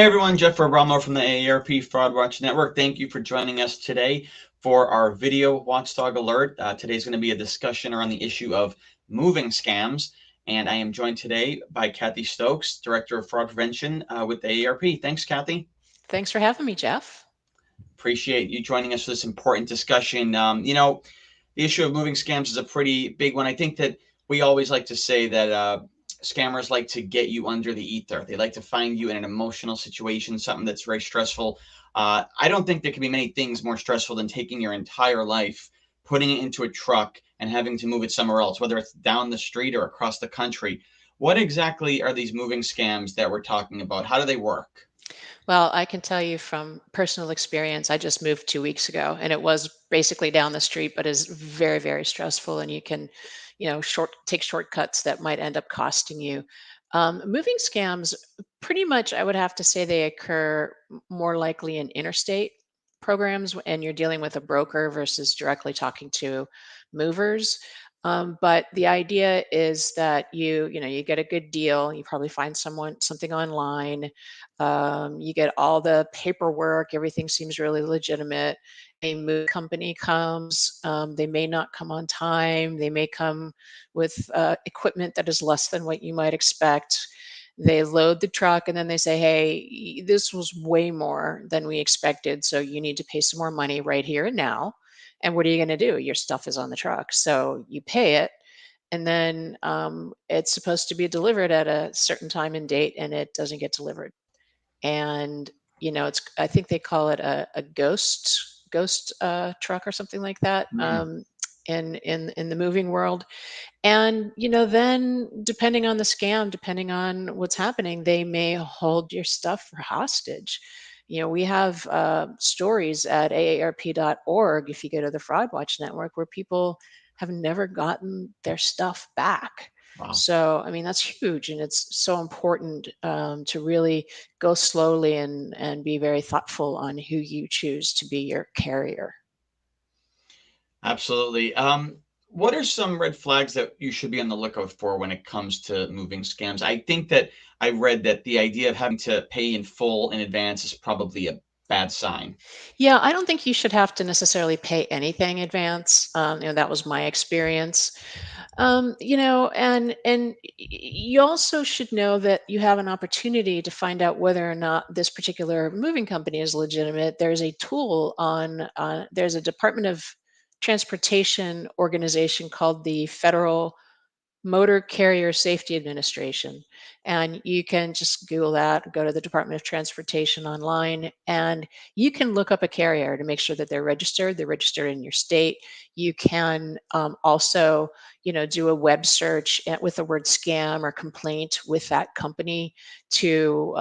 Hey everyone, Jeff Abramo from the AARP Fraud Watch Network. Thank you for joining us today for our video Watchdog alert. Today's going to be a discussion around the issue of moving scams. And I am joined today by Kathy Stokes, Director of Fraud Prevention with the AARP. Thanks, Kathy. Thanks for having me, Jeff. Appreciate you joining us for this important discussion. The issue of moving scams is a pretty big one. I think that we always like to say that scammers like to get you under the ether. They like to find you in an emotional situation, something that's very stressful. I don't think there can be many things more stressful than taking your entire life, putting it into a truck, and having to move it somewhere else, whether it's down the street or across the country. What exactly are these moving scams that we're talking about? How do they work? Well, I can tell you from personal experience, I just moved 2 weeks ago and it was basically down the street, but is very, very stressful. And you can, take shortcuts that might end up costing you. Moving scams, pretty much, I would have to say they occur more likely in interstate programs and you're dealing with a broker versus directly talking to movers. But the idea is that you get a good deal. You probably find something online. You get all the paperwork. Everything seems really legitimate. A move company comes. They may not come on time. They may come with equipment that is less than what you might expect. They load the truck and then they say, hey, this was way more than we expected. So you need to pay some more money right here and now. And what are you going to do? Your stuff is on the truck. So you pay it. And then it's supposed to be delivered at a certain time and date, and it doesn't get delivered. And I think they call it a ghost truck or something like that Hmm. in the moving world. And then depending on the scam, depending on what's happening, they may hold your stuff for hostage. We have stories at aarp.org, if you go to the Fraud Watch Network, where people have never gotten their stuff back. Wow. So, I mean, that's huge. And it's so important to really go slowly and be very thoughtful on who you choose to be your carrier. Absolutely. What are some red flags that you should be on the lookout for when it comes to moving scams? I think that I read that the idea of having to pay in full in advance is probably a bad sign. Yeah, I don't think you should have to necessarily pay anything in advance. That was my experience. You also should know that you have an opportunity to find out whether or not this particular moving company is legitimate. There's a tool there's a Department of Transportation organization called the Federal Motor Carrier Safety Administration. And you can just Google that, go to the Department of Transportation online, and you can look up a carrier to make sure that they're registered in your state. You can also, do a web search with the word scam or complaint with that company to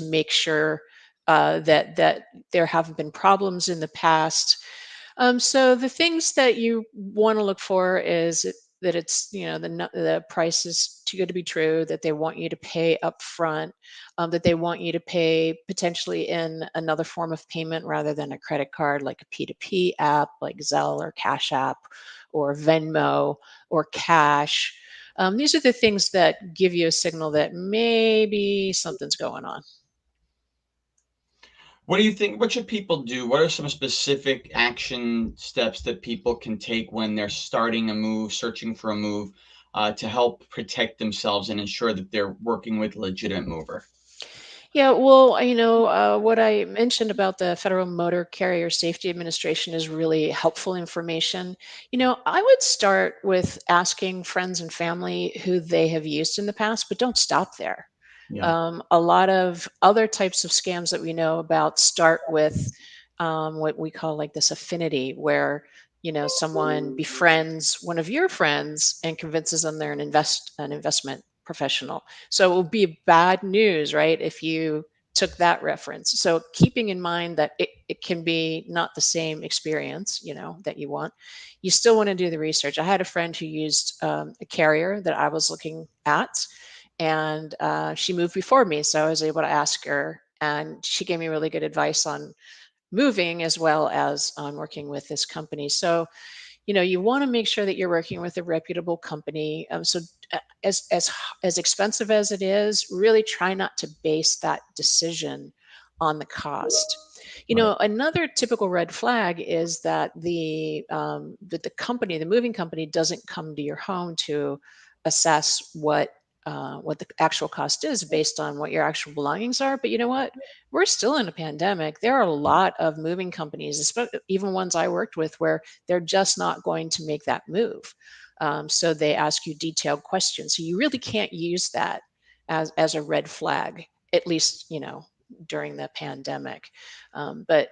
make sure that there haven't been problems in the past. So the things that you want to look for is that it's the price is too good to be true, that they want you to pay up front, that they want you to pay potentially in another form of payment rather than a credit card, like a P2P app like Zelle or Cash App or Venmo or Cash. These are the things that give you a signal that maybe something's going on. What do you think? What should people do? What are some specific action steps that people can take when they're starting a move, searching for a move, to help protect themselves and ensure that they're working with a legitimate mover? Yeah, well, what I mentioned about the Federal Motor Carrier Safety Administration is really helpful information. I would start with asking friends and family who they have used in the past, but don't stop there. Yeah. A lot of other types of scams that we know about start with what we call like this affinity, where someone befriends one of your friends and convinces them they're an investment professional. So it will be bad news, right, if you took that reference. So keeping in mind that it can be not the same experience, that you want. You still want to do the research. I had a friend who used a carrier that I was looking at, and she moved before me, so I was able to ask her, and she gave me really good advice on moving as well as on working with this company. So You want to make sure that you're working with a reputable company. So as expensive as it is, really try not to base that decision on the cost. Right. Another typical red flag is that the company, the moving company, doesn't come to your home to assess what the actual cost is based on what your actual belongings are. But you know what? We're still in a pandemic. There are a lot of moving companies, even ones I worked with, where they're just not going to make that move. So they ask you detailed questions. So you really can't use that as a red flag, at least during the pandemic. But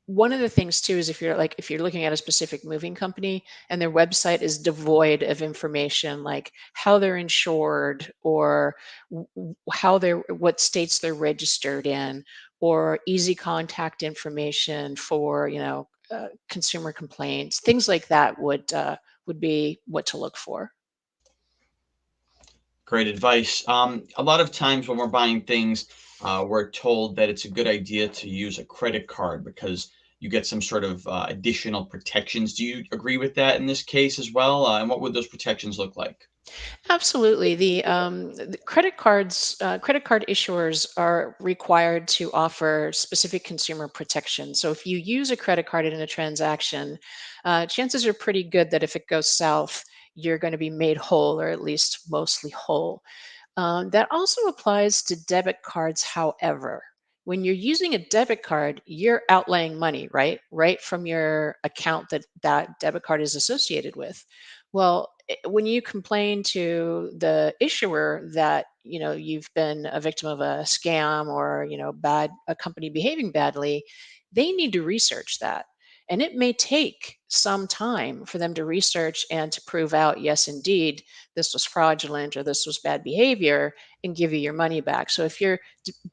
one of the things too is if you're looking at a specific moving company and their website is devoid of information like how they're insured or what states they're registered in or easy contact information for consumer complaints, things like that would be what to look for. Great advice. A lot of times when we're buying things, we're told that it's a good idea to use a credit card because you get some sort of additional protections. Do you agree with that in this case as well? And what would those protections look like? Absolutely. The credit card issuers are required to offer specific consumer protection. So if you use a credit card in a transaction, chances are pretty good that if it goes south, you're going to be made whole or at least mostly whole. That also applies to debit cards. However, when you're using a debit card, you're outlaying money, right? Right from your account that debit card is associated with. Well, when you complain to the issuer that you've been a victim of a scam or a company behaving badly, they need to research that. And it may take some time for them to research and to prove out, yes, indeed, this was fraudulent or this was bad behavior and give you your money back. So if you're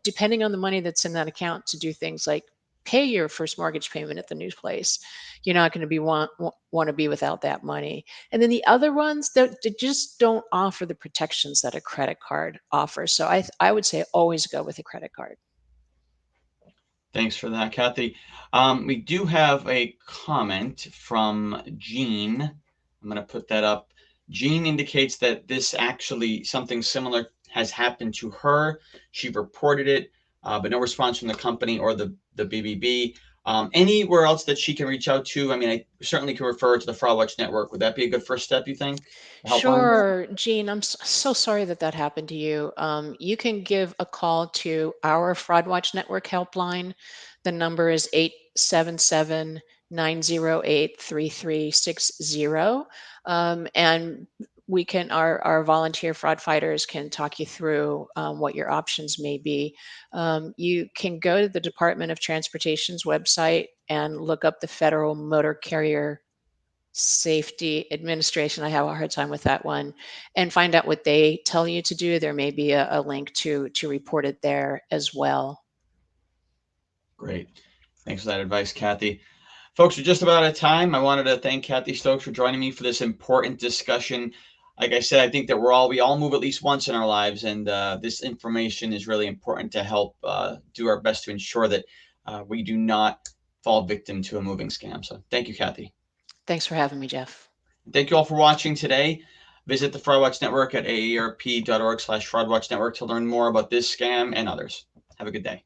depending on the money that's in that account to do things like pay your first mortgage payment at the new place, you're not going to want to be without that money. And then the other ones that they just don't offer the protections that a credit card offers. So I would say always go with a credit card. Thanks for that, Kathy. We do have a comment from Jean. I'm going to put that up. Jean indicates that this actually something similar has happened to her. She reported it, but no response from the company or the BBB. Anywhere else that she can reach out to? I mean, I certainly can refer to the Fraud Watch Network. Would that be a good first step, you think? The helpline? Sure, Jean, I'm so sorry that that happened to you. You can give a call to our Fraud Watch Network helpline. The number is 877-908-3360. And our volunteer fraud fighters can talk you through what your options may be. You can go to the Department of Transportation's website and look up the Federal Motor Carrier Safety Administration. I have a hard time with that one, and find out what they tell you to do. There may be a link to report it there as well. Great. Thanks for that advice, Kathy. Folks, we're just about out of time. I wanted to thank Kathy Stokes for joining me for this important discussion. Like I said, I think that we all move at least once in our lives, and this information is really important to help do our best to ensure that we do not fall victim to a moving scam. So thank you, Kathy. Thanks for having me, Jeff. Thank you all for watching today. Visit the Fraudwatch Network at aarp.org/fraudwatchnetwork to learn more about this scam and others. Have a good day.